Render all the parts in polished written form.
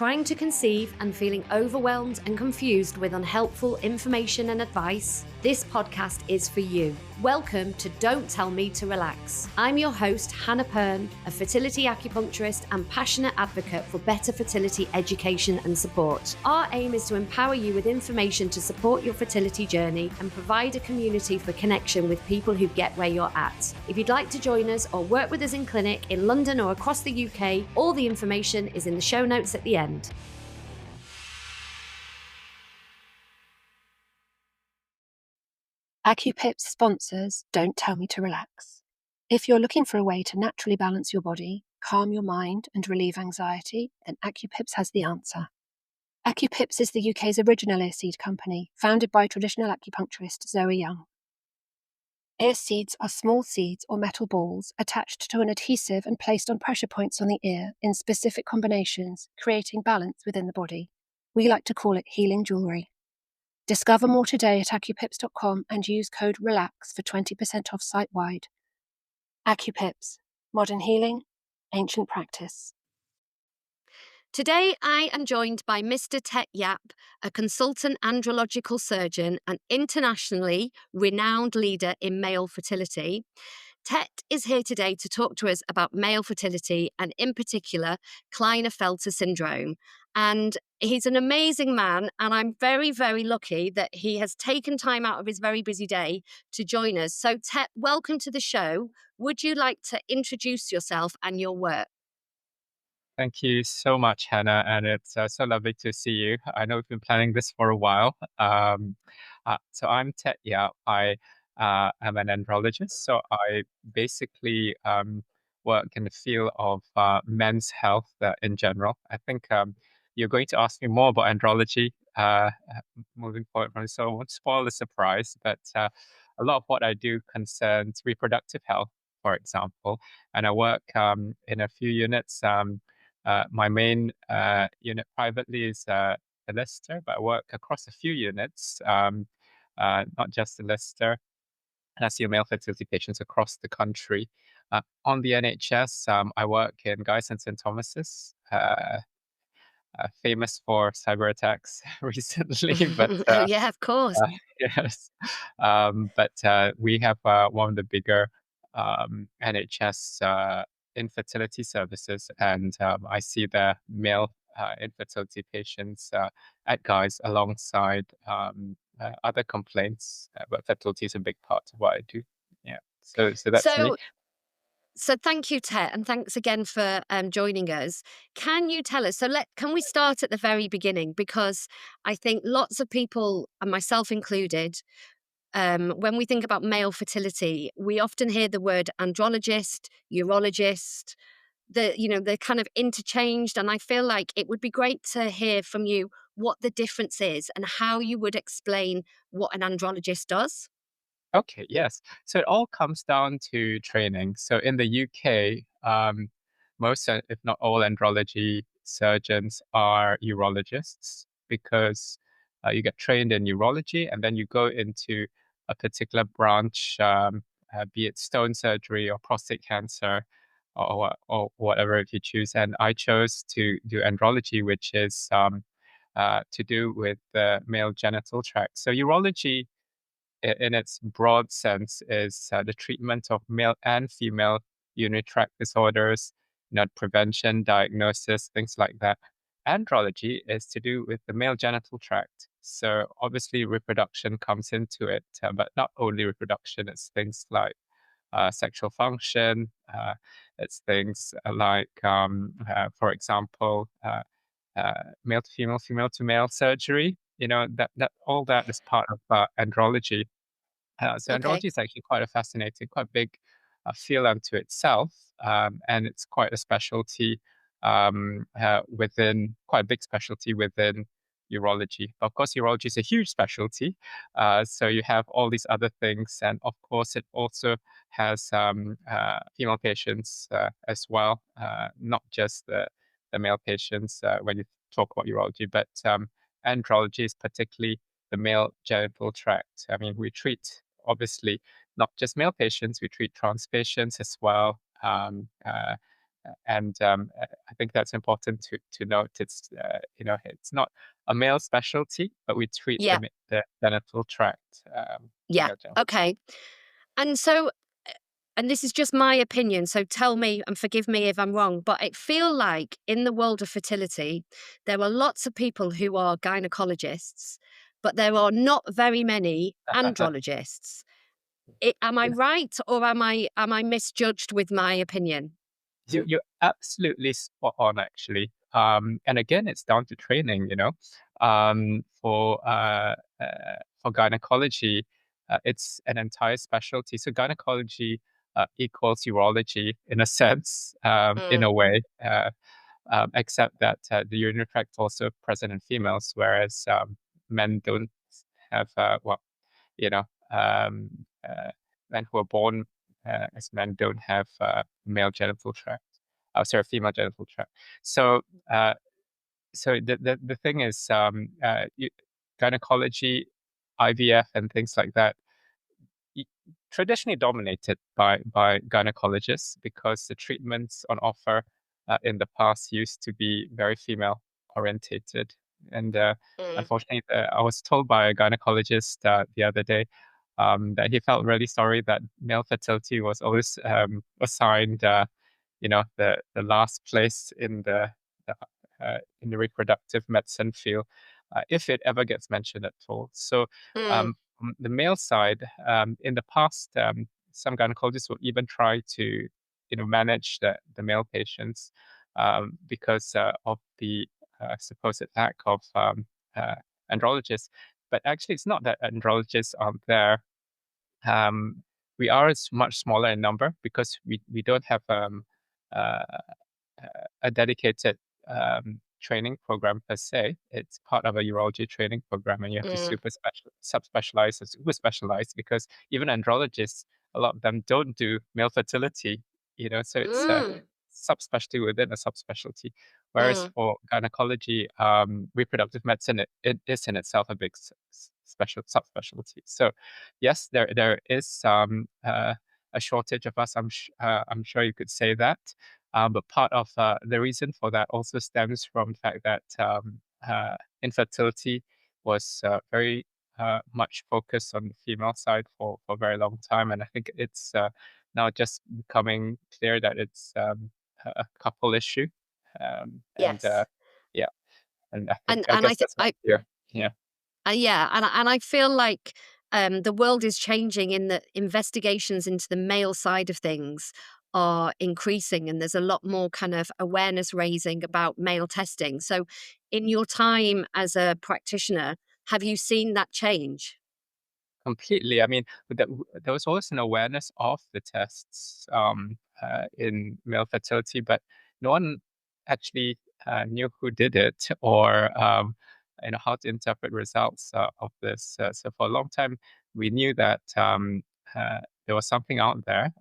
Trying to conceive and feeling overwhelmed and confused with unhelpful information and advice? This podcast is for you. Welcome to Don't Tell Me to Relax. I'm your host, Hannah Pern, a fertility acupuncturist and passionate advocate for better fertility education and support. Our aim is to empower you with information to support your fertility journey and provide a community for connection with people who get where you're at. If you'd like to join us or work with us in clinic in London or across the UK, all the information is in the show notes at the end. AcuPips sponsors Don't Tell Me to Relax. If you're looking for a way to naturally balance your body, calm your mind and relieve anxiety, then AcuPips has the answer. AcuPips is the UK's original ear seed company, founded by traditional acupuncturist Zoe Young. Ear seeds are small seeds or metal balls attached to an adhesive and placed on pressure points on the ear in specific combinations, creating balance within the body. We like to call it healing jewellery. Discover more today at acupips.com and use code RELAX for 20% off site-wide. AcuPips, modern healing, ancient practice. Today, I am joined by Mr. Tet Yap, a consultant andrological surgeon and internationally renowned leader in male fertility. Tet is here today to talk to us about male fertility and, in particular, Klinefelter syndrome. And he's an amazing man, and I'm very, very lucky that he has taken time out of his very busy day to join us. So, Tet, welcome to the show. Would you like to introduce yourself and your work? Thank you so much, Hannah, and it's so lovely to see you. I know we've been planning this for a while. So I'm Tet Yap. I am an andrologist, so I basically work in the field of men's health in general. I think you're going to ask me more about andrology moving forward, so I won't spoil the surprise, but a lot of what I do concerns reproductive health, for example, and I work in a few units. My main unit privately is the Leicester, but I work across a few units, not just the Leicester. And I see male fertility patients across the country. On the NHS, I work in Guy's and St Thomas's, famous for cyber attacks recently, but Yeah, of course. yes. But we have one of the bigger NHS infertility services, and I see the male infertility patients at Guy's alongside other complaints, but fertility is a big part of what I do. Yeah, so that's me. So thank you, Tet, and thanks again for joining us. Can you tell us, can we start at the very beginning? Because I think lots of people, and myself included, when we think about male fertility, we often hear the word andrologist, urologist, they're kind of interchanged. And I feel like it would be great to hear from you what the difference is and how you would explain what an andrologist does. Okay, yes. So it all comes down to training. So in the UK, most, if not all, andrology surgeons are urologists because you get trained in urology and then you go into a particular branch, be it stone surgery or prostate cancer or whatever if you choose. And I chose to do andrology, which is to do with the male genital tract. So urology in its broad sense is the treatment of male and female urinary tract disorders, prevention, diagnosis, things like that. Andrology is to do with the male genital tract. So obviously reproduction comes into it, but not only reproduction, it's things like sexual function, it's things like, for example, male to female, female to male surgery. That all that is part of andrology. So Okay. andrology is actually quite a fascinating, quite big field unto itself, and it's quite a specialty quite a big specialty within urology. Of course, urology is a huge specialty, so you have all these other things, and of course, it also has female patients as well, not just the male patients when you talk about urology, but andrology is particularly the male genital tract. I mean, we treat obviously not just male patients, we treat trans patients as well, And I think that's important to note. It's it's not a male specialty, but we treat Yeah. the genital tract. Yeah. Male genital Okay. And so, and this is just my opinion, so tell me and forgive me if I'm wrong, but I feel like in the world of fertility, there are lots of people who are gynecologists, but there are not very many tract. andrologists. Am I Yeah. right, or am I misjudged with my opinion? You're absolutely spot on, actually. And again, it's down to training, for gynecology, it's an entire specialty. So gynecology equals urology in a sense, in a Mm, way, except that the urinary tract also present in females, whereas men don't have, you know, um, uh, men who are born as men don't have male genital tract. Oh, sorry, female genital tract. So, uh, so the thing is, gynecology, IVF, and things like that, y- traditionally dominated by gynecologists because the treatments on offer in the past used to be very female orientated. And mm, unfortunately, I was told by a gynecologist the other day that he felt really sorry that male fertility was always assigned, the last place the in the reproductive medicine field, if it ever gets mentioned at all. So mm, from the male side, in the past, some gynecologists would even try to, manage the male patients because of the supposed lack of andrologists. But actually, it's not that andrologists aren't there. Um, we are much smaller in number because we don't have uh, a dedicated training program per se. It's part of a urology training program, and you have to mm, subspecialize or super specialize because even andrologists, a lot of them don't do male fertility. So it's a mm, subspecialty within a subspecialty. Whereas mm. for gynecology, reproductive medicine, it is in itself a big special subspecialty. So yes, there is a shortage of us. I'm sure you could say that. But part of the reason for that also stems from the fact that infertility was very much focused on the female side for a very long time. And I think it's now just becoming clear that it's a couple issue. And Yes. yeah, and And I and guess that's what here. Yeah, yeah, and I feel like the world is changing in that investigations into the male side of things are increasing, and there's a lot more kind of awareness raising about male testing. So, in your time as a practitioner, have you seen that change? completely. I mean, there was always an awareness of the tests in male fertility, but no one actually knew who did it or how to interpret results of this. So for a long time, we knew that there was something out there,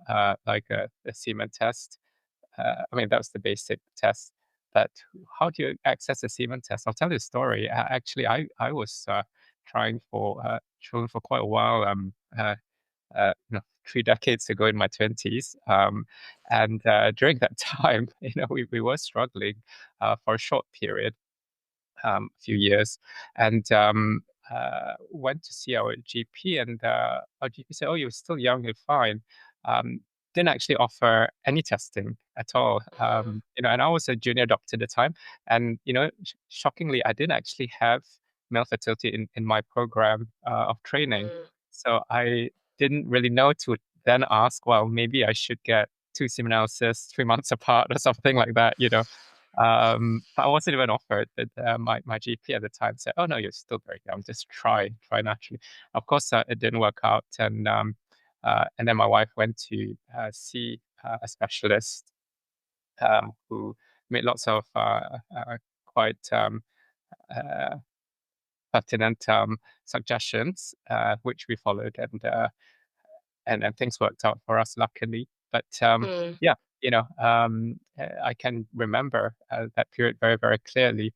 like a semen test. I mean, that was the basic test. But how do you access a semen test? I'll tell you a story. Actually, I was trying for children for quite a while. 3 decades ago in my 20s, and during that time, we were struggling for a short period, a few years, and went to see our GP, and our GP said, "Oh, you're still young, you're fine." Um, didn't actually offer any testing at all. Mm, And I was a junior doctor at the time, and shockingly, I didn't actually have male fertility in my program of training, mm, so I didn't really know to then ask, well, maybe I should get two semen analysis 3 months apart or something like that. But I wasn't even offered. But my GP at the time said, "Oh no, you're still very young. Just try naturally." Of course, it didn't work out, and then my wife went to see a specialist who made lots of quite uh, pertinent suggestions, which we followed, and things worked out for us, luckily. But mm, yeah, I can remember that period very, very clearly,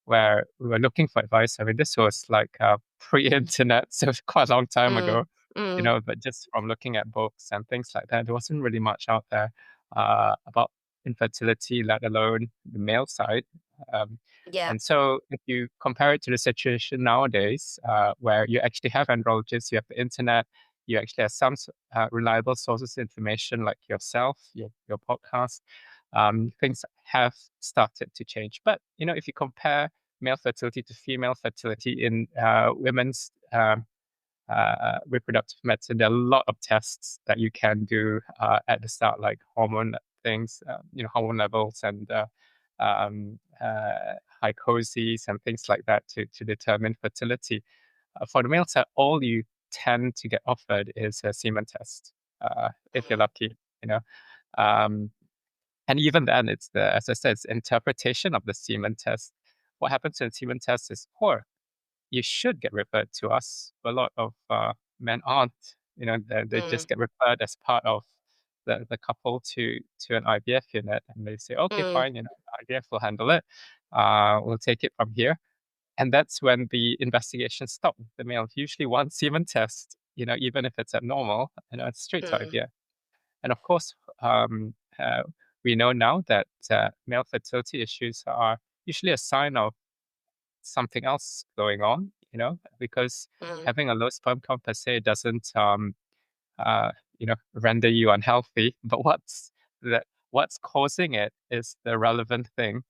where we were looking for advice. I mean, this was like pre-internet, so it's quite a long time mm, ago. mm, But just from looking at books and things like that, there wasn't really much out there about infertility, let alone the male side. Um, Yeah. and so if you compare it to the situation nowadays, where you actually have andrologists, you have the internet, you actually have some reliable sources of information like yourself, your podcast, things have started to change. But, if you compare male fertility to female fertility in women's reproductive medicine, there are a lot of tests that you can do at the start, like hormone things, hormone levels and um, uh, hycosis and things like that to determine fertility. For the male side, all you tend to get offered is a semen test, if you're lucky, you know. Um, and even then, as I said, it's interpretation of the semen test. What happens when semen test is poor? You should get referred to us. A lot of men aren't. They Mm, just get referred as part of the couple to an IVF unit, and they say, okay, mm, fine, IVF will handle it. We'll take it from here. And that's when the investigation stops. The male usually wants semen test, even if it's abnormal, it's straight to mm. IVF. And of course, we know now that male fertility issues are usually a sign of something else going on, because Mm. having a low sperm count per se doesn't, render you unhealthy. But what's causing it is the relevant thing.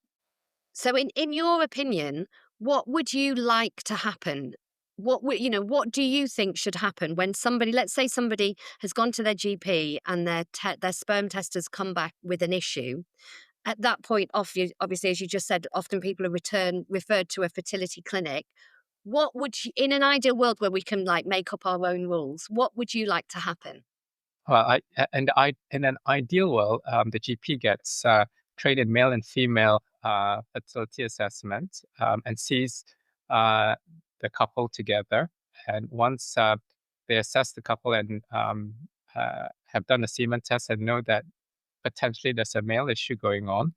So in your opinion, what would you like to happen? What do you think should happen when somebody, let's say somebody has gone to their GP and their sperm test has come back with an issue? At that point, obviously, as you just said, often people are referred to a fertility clinic. What would you, in an ideal world where we can like make up our own rules, what would you like to happen? Well, in an ideal world, the GP gets trained in male and female fertility assessment, and sees uh, the couple together. And once they assess the couple and have done a semen test and know that potentially there's a male issue going on,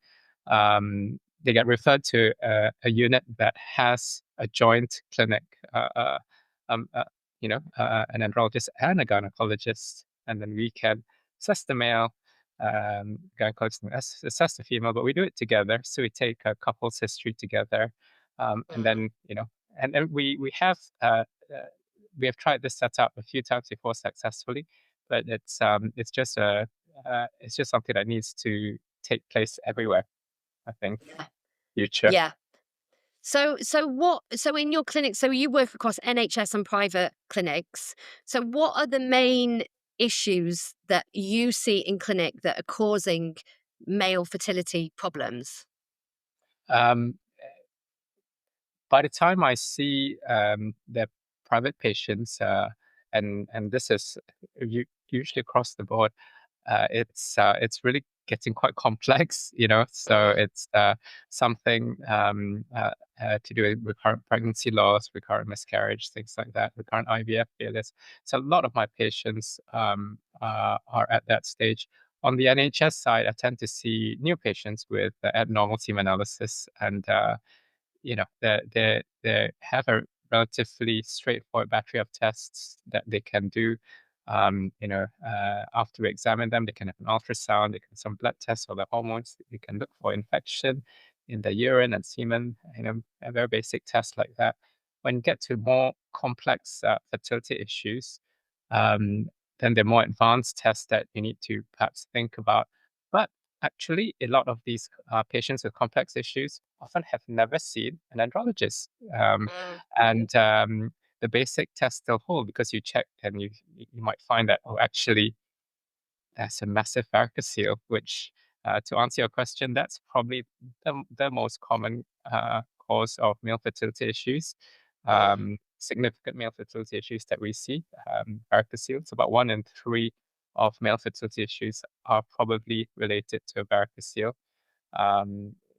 they get referred to a unit that has a joint clinic, um, uh, an andrologist and a gynecologist, and then we can assess the male, gynecologist can assess the female, but we do it together. So we take a couple's history together, and Mm. then and then we have tried this setup a few times before successfully, but it's just something that needs to take place everywhere, I think, Yeah. future. Yeah. So in your clinic, so you work across NHS and private clinics. So what are the main issues that you see in clinic that are causing male fertility problems? Um, by the time I see the private patients, and this is usually across the board, it's really getting quite complex, So Mm, it's something to do with recurrent pregnancy loss, recurrent miscarriage, things like that, recurrent IVF failures. So a lot of my patients are at that stage. On the NHS side, I tend to see new patients with abnormal semen analysis, and they have a relatively straightforward battery of tests that they can do. After we examine them, they can have an ultrasound, they can some blood tests for the hormones. They can look for infection in the urine and semen, a very basic test like that. When you get to more complex fertility issues, um, then there are more advanced tests that you need to perhaps think about. But actually, a lot of these patients with complex issues often have never seen an andrologist. mm, And the basic tests still hold because you check and you might find that, oh, actually, there's a massive varicocele, which, to answer your question, that's probably the most common cause of male fertility issues, mm, significant male fertility issues that we see, varicoceles. About 1 in 3 of male fertility issues are probably related to a varicocele.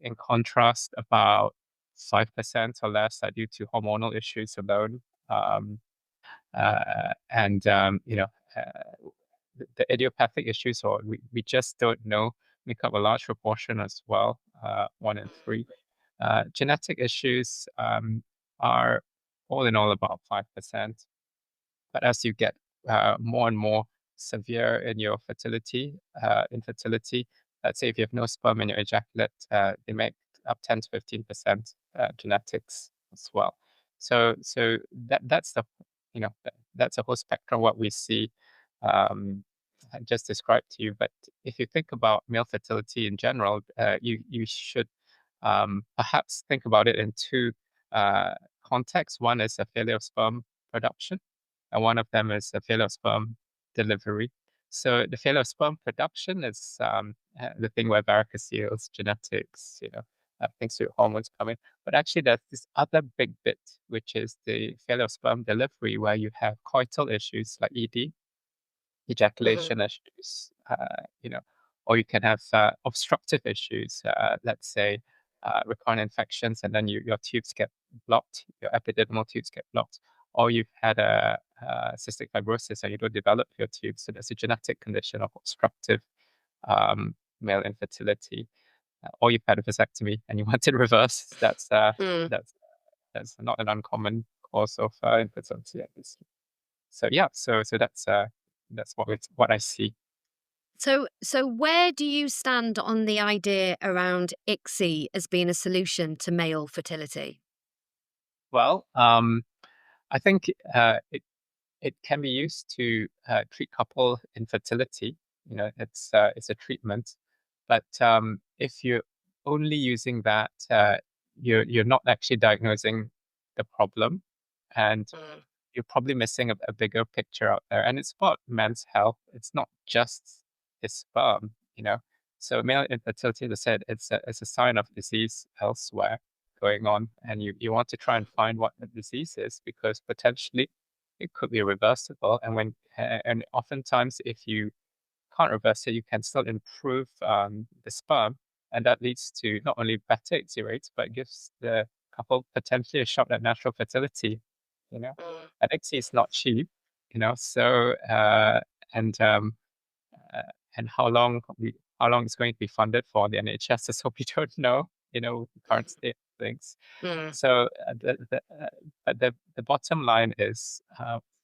In contrast, about 5% or less are due to hormonal issues alone. Um, and the idiopathic issues, or we just don't know, make up a large proportion as well, 1 in 3. Genetic issues are all in all about 5%. But as you get more and more severe in your infertility, let's say if you have no sperm in your ejaculate, they make up 10 to 15% genetics as well. So that's the that's a whole spectrum what we see. I just described to you. But if you think about male fertility in general, you should perhaps think about it in two contexts. One is a failure of sperm production, and one of them is a failure of sperm delivery. So the failure of sperm production is the thing where varicocele, genetics, things with hormones come in. But actually, there's this other big bit, which is the failure of sperm delivery, where you have coital issues like ED, ejaculation issues, or you can have obstructive issues, let's say recurrent infections, and then your tubes get blocked, your epididymal tubes get blocked, or you've had a cystic fibrosis and you don't develop your tubes. So there's a genetic condition of obstructive male infertility, or you've had a vasectomy and you want it reversed. That's not an uncommon cause of infertility, obviously. So yeah, so that's what I see. So where do you stand on the idea around ICSI as being a solution to male fertility? Well, I think it can be used to treat couple infertility. It's a treatment, but if you're only using that, you're not actually diagnosing the problem, and you're probably missing a bigger picture out there. And it's about men's health. It's not just his sperm. So male infertility, as I said, it's a sign of disease elsewhere going on, and you want to try and find what the disease is, because potentially it could be reversible. And oftentimes, if you can't reverse it, you can still improve the sperm, and that leads to not only better ICSI rates, but gives the couple potentially a shot at natural fertility. And ICSI is not cheap. So and how long it's going to be funded for the NHS is what we don't know. With the current state of things. So the bottom line is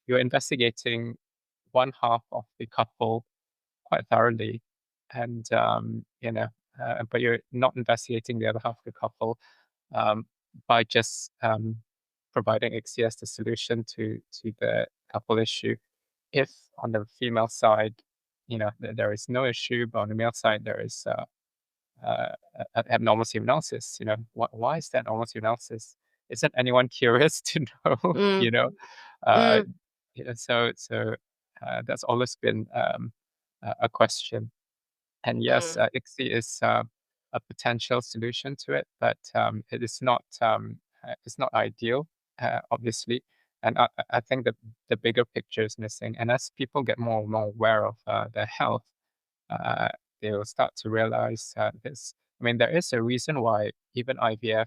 you're investigating one half of the couple quite thoroughly, and but you're not investigating the other half of the couple by just providing ICSI as the solution to the couple issue. If on the female side, there is no issue, but on the male side there is abnormal seminalsis. Why is that abnormal seminalsis? Isn't anyone curious to know? Uh, so that's always been a question. And yes, ICSI is a potential solution to it, but it is not. It's not ideal, obviously. And I think that the bigger picture is missing. And as people get more and more aware of their health, uh, they will start to realize this. I mean, there is a reason why even IVF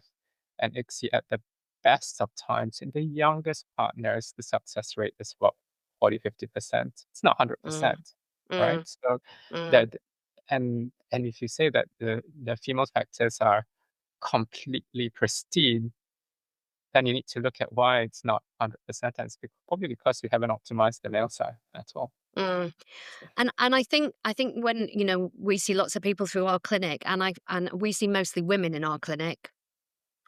and ICSI at the best of times in the youngest partners, the success rate is about 40-50%. It's not 100%, right? So that, and if you say that the female factors are completely pristine, then you need to look at why it's not 100%, and it's probably because you haven't optimized the male side at all. And I think when we see lots of people through our clinic, and we see mostly women in our clinic,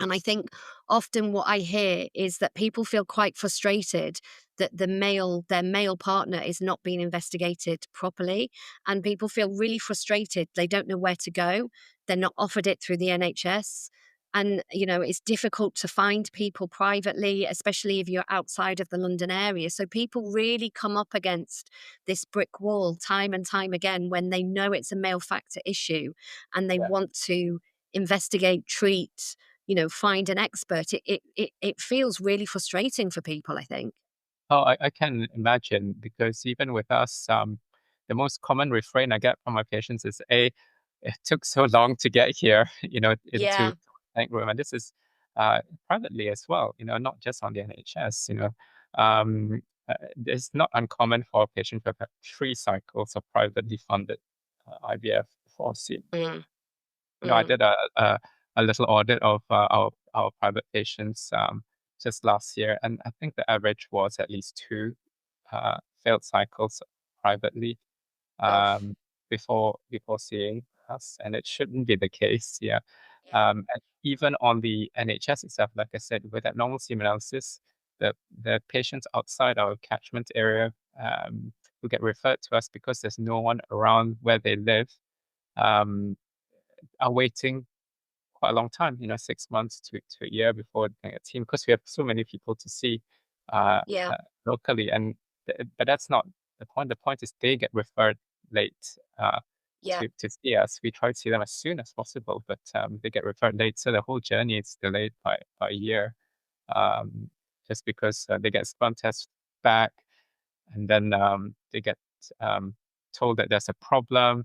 and I think often what I hear is that people feel quite frustrated that their male partner is not being investigated properly, and people feel really frustrated. They don't know where to go. They're not offered it through the NHS. And, it's difficult to find people privately, especially if you're outside of the London area. So people really come up against this brick wall time and time again when they know it's a male factor issue and they want to investigate, treat, find an expert. It feels really frustrating for people, I think. Oh, I can imagine, because even with us, the most common refrain I get from my patients is, it took so long to get here, into the room. And this is privately as well, not just on the NHS. It's not uncommon for a patient to have had 3 cycles of privately funded IVF before seeing. I did a little audit of our private patients just last year, and I think the average was at least 2 failed cycles privately before seeing. us, and it shouldn't be the case. Yeah. Yeah. And even on the NHS itself, like I said, with abnormal semen analysis, the patients outside our catchment area who get referred to us because there's no one around where they live um, are waiting quite a long time, 6 months to a year before getting a team, because we have so many people to see uh, Yeah. locally. And but that's not the point. The point is they get referred late Yeah. to see us. We try to see them as soon as possible, but they get referred late, so the whole journey is delayed by a year, um, just because they get sperm tests back, and then they get um, told that there's a problem,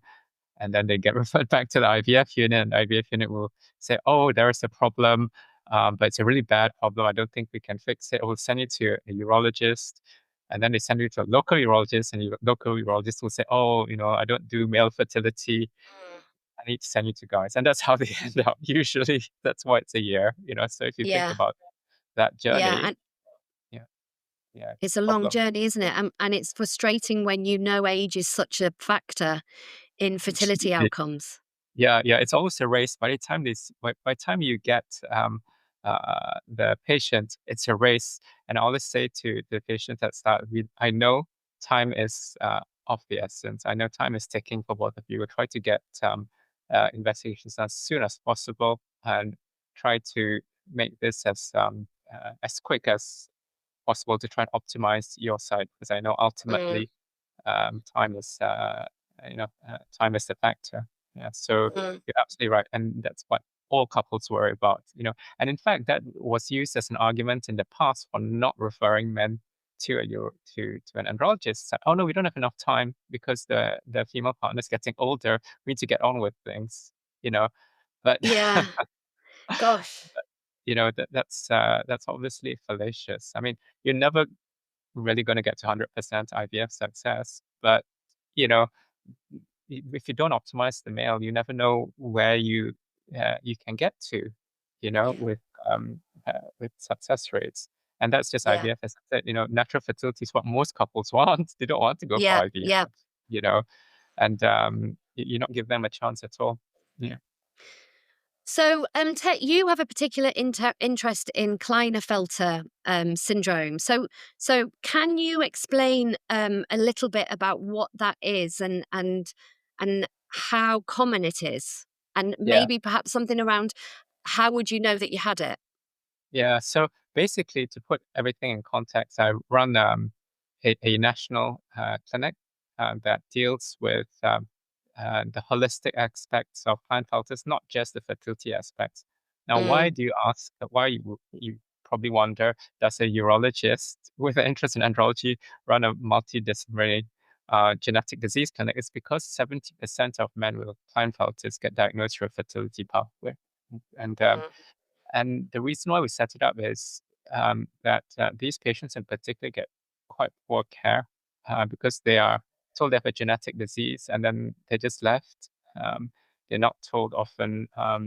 and then they get referred back to the IVF unit, and the IVF unit will say, "Oh, there is a problem, but it's a really bad problem. I don't think we can fix it. We'll send you to a urologist." And then they send you to a local urologist, and the local urologist will say, "Oh, I don't do male fertility. Mm. I need to send you to guys." And that's how they end up. Usually, that's why it's a year. So if you think Yeah. about that Yeah. journey, And yeah, yeah, it's it's a a long problem. journey, isn't it? And it's frustrating when age is such a factor in fertility Absolutely. outcomes. Yeah, yeah, it's always a race. By the time you get the patient, it's a race. And I always say to the patient at start, I know time is of the essence. I know time is ticking for both of you. We try to get investigations done as soon as possible, and try to make this as quick as possible to try and optimize your side, because I know Mm. ultimately time is time is the factor. Yeah, so Mm. you're absolutely right, and that's what all couples worry about. And in fact, that was used as an argument in the past for not referring men to an andrologist. It's like, oh no, we don't have enough time because the female partner is getting older. We need to get on with things. You know, but Yeah. Gosh. that's obviously fallacious. I mean, you're never really going to get to 100% IVF success, but you know if you don't optimize the male, you never know where you can get to, with success rates. And that's just Yeah. IVF. As I said, natural fertility is what most couples want. They don't want to go for Yeah. IVF, Yeah. you know, and you not give them a chance at all. Yeah. So, Tet, you have a particular interest in Klinefelter syndrome. So can you explain a little bit about what that is and how common it is, and Yeah. maybe perhaps something around how would you know that you had it? Yeah. So basically, to put everything in context, I run a national clinic that deals with the holistic aspects of Klinefelters, not just the fertility aspects. Now, why Mm. do you ask? Why you probably wonder, does a urologist with an interest in andrology run a multidisciplinary genetic disease clinic? It's because 70% of men with Klinefelters get diagnosed through a fertility pathway. And Mm. the reason why we set it up is that these patients in particular get quite poor care because they Mm. are told they have a genetic disease, and then they're just left. They're not told often a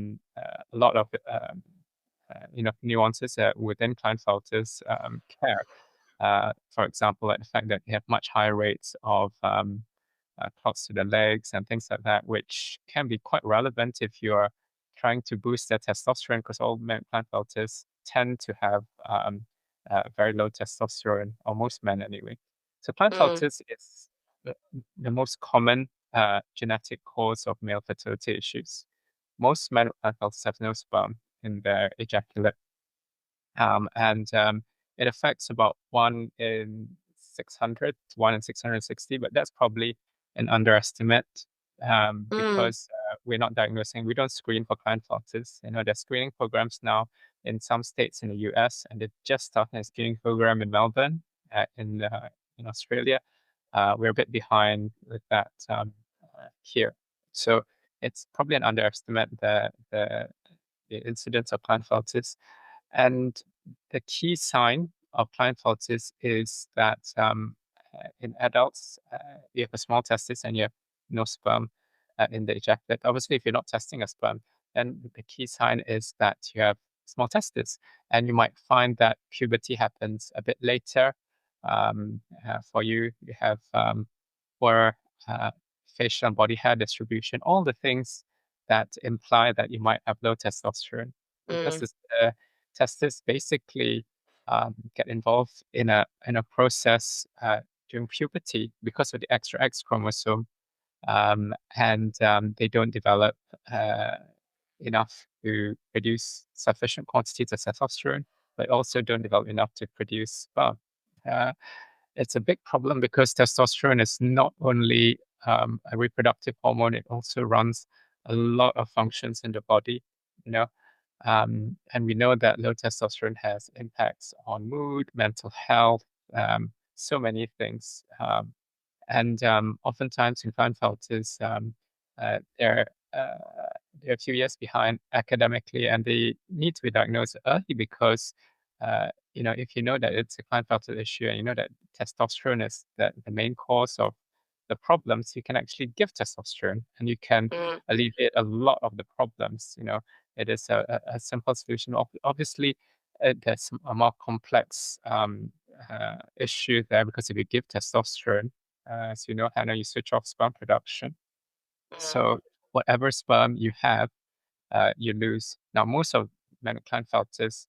lot of nuances within Klinefelter's care. For example, like the fact that they have much higher rates of clots to the legs and things like that, which can be quite relevant if you're trying to boost their testosterone, because all men Klinefelters tend to have very low testosterone, or most men anyway. So Mm. Klinefelters is the most common genetic cause of male fertility issues. Most men with Klinefelters have no sperm in their ejaculate, and it affects about 1 in 600, 1 in 660, but that's probably an underestimate Mm. because we don't screen for Klinefelters. There's screening programs now in some states in the US, and they just started a screening program in Melbourne, in Australia. We're a bit behind with that here. So it's probably an underestimate, the incidence of Klinefelters. And the key sign of Klinefelters is that in adults, you have a small testis and you have no sperm in the ejaculate. Obviously, if you're not testing a sperm, then the key sign is that you have small testis. And you might find that puberty happens a bit later. For you, you have poor facial and body hair distribution, all the things that imply that you might have low testosterone. Because the testes basically get involved in a process during puberty because of the extra X chromosome, and they don't develop enough to produce sufficient quantities of testosterone, but also don't develop enough to produce sperm. It's a big problem because testosterone is not only a reproductive hormone; it also runs a lot of functions in the body. You know, and we know that low testosterone has impacts on mood, mental health, so many things. And oftentimes in Klinefelters, they're a few years behind academically, and they need to be diagnosed early because, if you know that it's a Klinefelter issue and you know that testosterone is the main cause of the problems, you can actually give testosterone and you can alleviate a lot of the problems. It is a simple solution. Obviously, there's a more complex issue there because if you give testosterone, as you know, Hannah, you switch off sperm production. So whatever sperm you have, you lose. Now, most of men with Klinefelters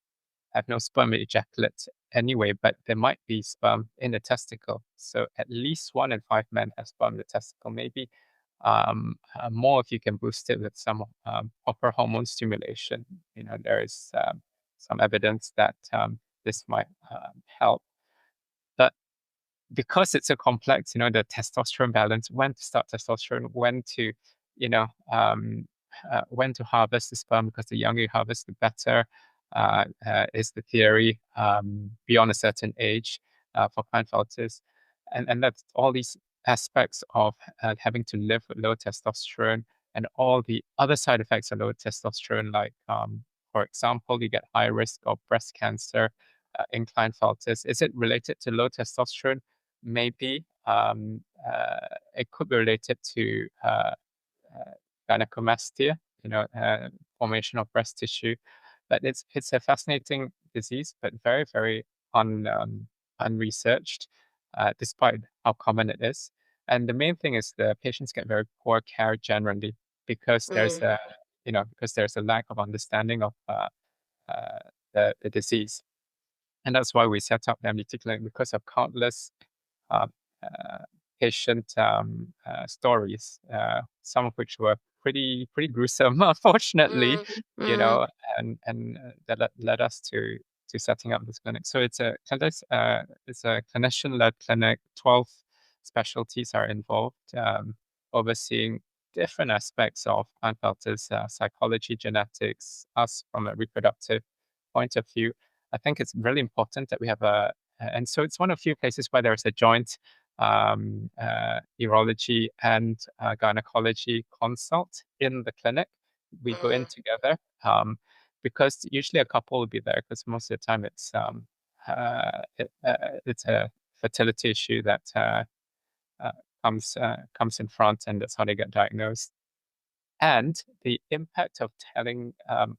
have no sperm ejaculate anyway, but there might be sperm in the testicle. So at least 1 in 5 men have sperm in the testicle. Maybe more if you can boost it with some proper hormone stimulation. There is some evidence that this might help. But because it's so complex, the testosterone balance, when to start testosterone, when to harvest the sperm, because the younger you harvest, the better, is the theory, beyond a certain age for Klinefelters. And that's all these aspects of having to live with low testosterone and all the other side effects of low testosterone, like, for example, you get high risk of breast cancer in Klinefelters. Is it related to low testosterone? Maybe. It could be related to gynecomastia, formation of breast tissue. But it's a fascinating disease, but very, very unresearched, despite how common it is. And the main thing is the patients get very poor care generally because there's a lack of understanding of the disease. And that's why we set up the MDT clinic, because of countless uh, uh, patient stories, some of which were pretty gruesome, unfortunately, and that led us to setting up this clinic. So it's a clinician-led clinic. 12 specialties are involved, overseeing different aspects of Klinefelter's psychology, genetics, us from a reproductive point of view. I think it's really important that we have and so it's one of few places where there's a joint urology and gynecology consult in the clinic. We go in together because usually a couple will be there because most of the time it's a fertility issue that comes in front, and that's how they get diagnosed. And the impact of telling a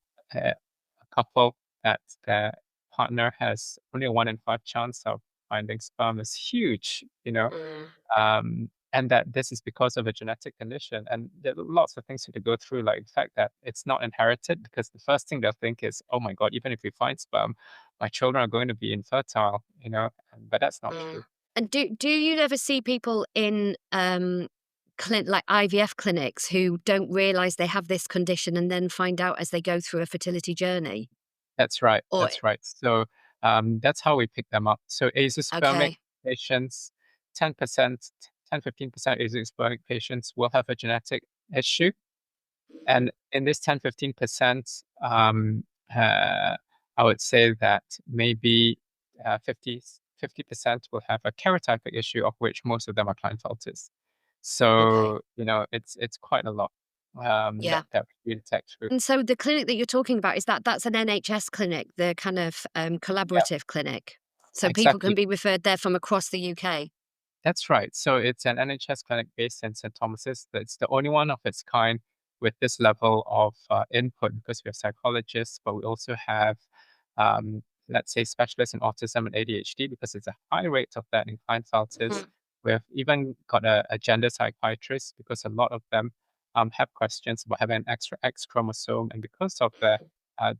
couple that their partner has only a 1 in 5 chance of finding sperm is huge, and that this is because of a genetic condition. And there are lots of things to go through, like the fact that it's not inherited, because the first thing they'll think is, oh my God, even if we find sperm, my children are going to be infertile, but that's not true. And do you ever see people in like IVF clinics who don't realize they have this condition and then find out as they go through a fertility journey? That's right. That's right. So that's how we pick them up. So azoospermic patients, 10%, 10-15% azoospermic patients will have a genetic issue. And in this 10-15%, I would say that maybe 50% will have a karyotypic issue, of which most of them are Klinefelters. So, it's quite a lot that we detect through. And so the clinic that you're talking about, that's an NHS clinic, the kind of collaborative clinic? So people can be referred there from across the UK? That's right. So it's an NHS clinic based in St. Thomas's. It's the only one of its kind with this level of input, because we have psychologists, but we also have, let's say, specialists in autism and ADHD, because it's a high rate of that in Klinefelters. We've even got a gender psychiatrist because a lot of them have questions about having an extra X chromosome, and because of the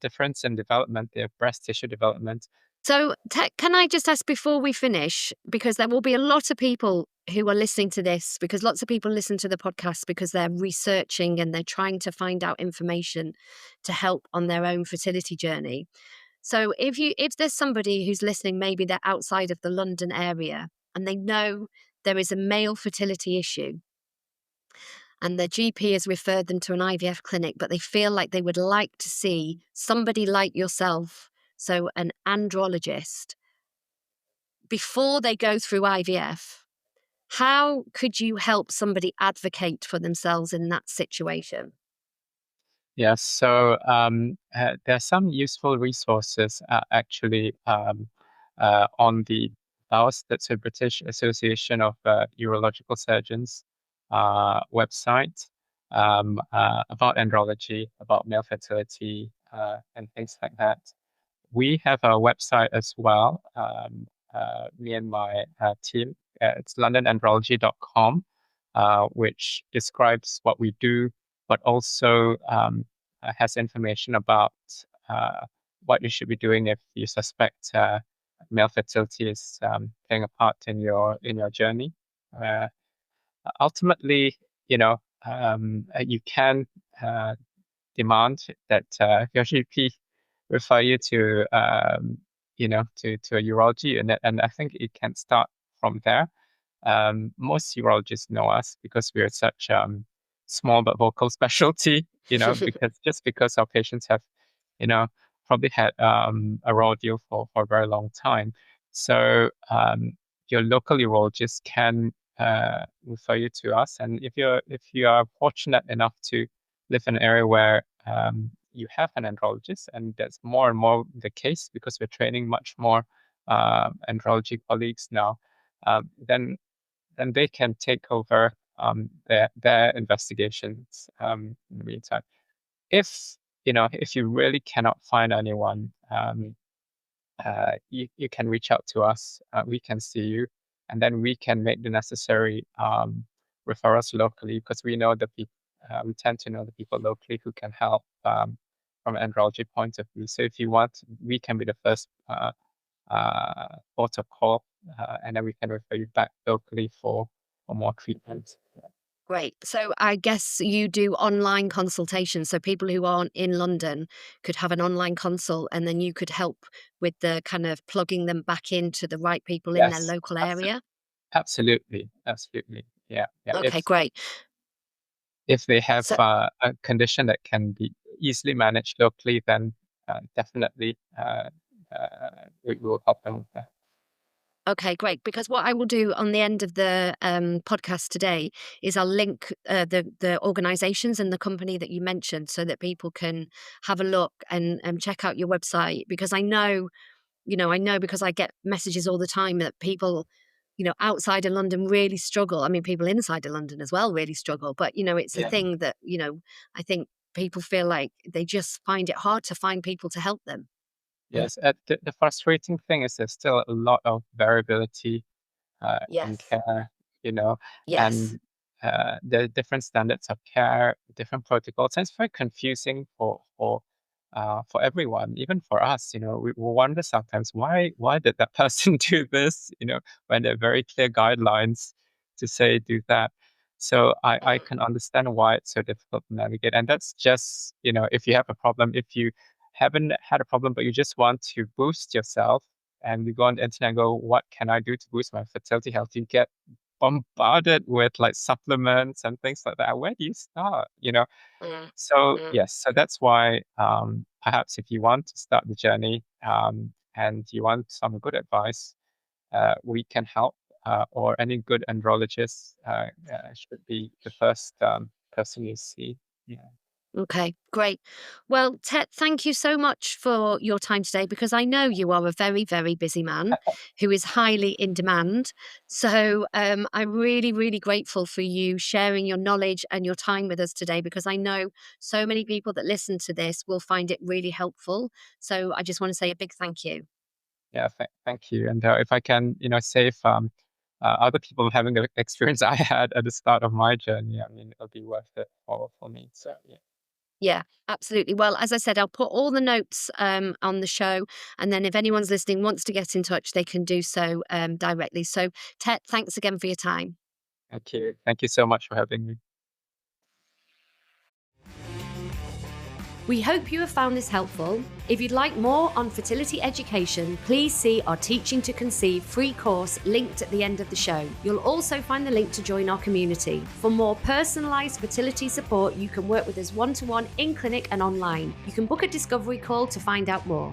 difference in development, their breast tissue development. So, can I just ask before we finish, because there will be a lot of people who are listening to this, because lots of people listen to the podcast because they're researching and they're trying to find out information to help on their own fertility journey. So, if there's somebody who's listening, maybe they're outside of the London area and they know there is a male fertility issue, and their GP has referred them to an IVF clinic, but they feel like they would like to see somebody like yourself, so an andrologist, before they go through IVF, how could you help somebody advocate for themselves in that situation? Yes, so there are some useful resources actually on the BAUS, that's a British Association of Urological Surgeons website, about andrology, about male fertility, and things like that. We have a website as well, me and my team. It's londonandrology.com, which describes what we do, but also has information about what you should be doing if you suspect male fertility is playing a part in your journey. Uh, Ultimately, you can demand that your GP refer you to to a urology unit, and I think it can start from there. Most urologists know us because we're such small but vocal specialty, because our patients have, you know, probably had a raw deal for a very long time. So your local urologist can refer you to us, and if you are fortunate enough to live in an area where you have an andrologist, and that's more and more the case because we're training much more andrology colleagues now, then they can take over their investigations in the meantime. If you really cannot find anyone, you can reach out to us. We can see you, and then we can make the necessary referrals locally because we know the people. We tend to know the people locally who can help from an andrology point of view. So if you want, we can be the first port of call, and then we can refer you back locally for more treatment. Great. So I guess you do online consultations. So people who aren't in London could have an online consult, and then you could help with the kind of plugging them back into the right people in their Yes, local absolutely, area. absolutely. Yeah, yeah. Okay, great. If they have So, a condition that can be easily managed locally, then definitely we will help them with that. okay, great. Because what I will do on the end of the podcast today is I'll link the organisations and the company that you mentioned, so that people can have a look and check out your website. Because I know because I get messages all the time that people, outside of London really struggle. I mean, people inside of London as well really struggle. But it's a Yeah. thing that I think people feel like they just find it hard to find people to help them. Yes. The frustrating thing is there's still a lot of variability in Yes. care, you know, Yes. and the different standards of care, different protocols, and it's very confusing for everyone, even for us. We wonder sometimes why did that person do this? When there are very clear guidelines to say do that. So I can understand why it's so difficult to navigate, and that's just if you have a problem, if you haven't had a problem but you just want to boost yourself and you go on the internet and go, what can I do to boost my fertility health? You get bombarded with like supplements and things like that. Where do you start? Mm, So mm. yes, so that's why perhaps if you want to start the journey and you want some good advice, we can help, or any good andrologist should be the first person you see. Yeah. Okay, great. Well, Tet, thank you so much for your time today, because I know you are a very, very busy man who is highly in demand. So I'm really, really grateful for you sharing your knowledge and your time with us today, because I know so many people that listen to this will find it really helpful. So I just want to say a big thank you. Yeah, thank you. And if I can, say if other people having the experience I had at the start of my journey, I mean, it'll be worth it all for me. So, yeah. Yeah, absolutely. Well, as I said, I'll put all the notes on the show. And then if anyone's listening wants to get in touch, they can do so directly. So, Tet, thanks again for your time. Thank you. Thank you so much for having me. We hope you have found this helpful. If you'd like more on fertility education, please see our Teaching to Conceive free course linked at the end of the show. You'll also find the link to join our community. For more personalised fertility support, you can work with us one-to-one in clinic and online. You can book a discovery call to find out more.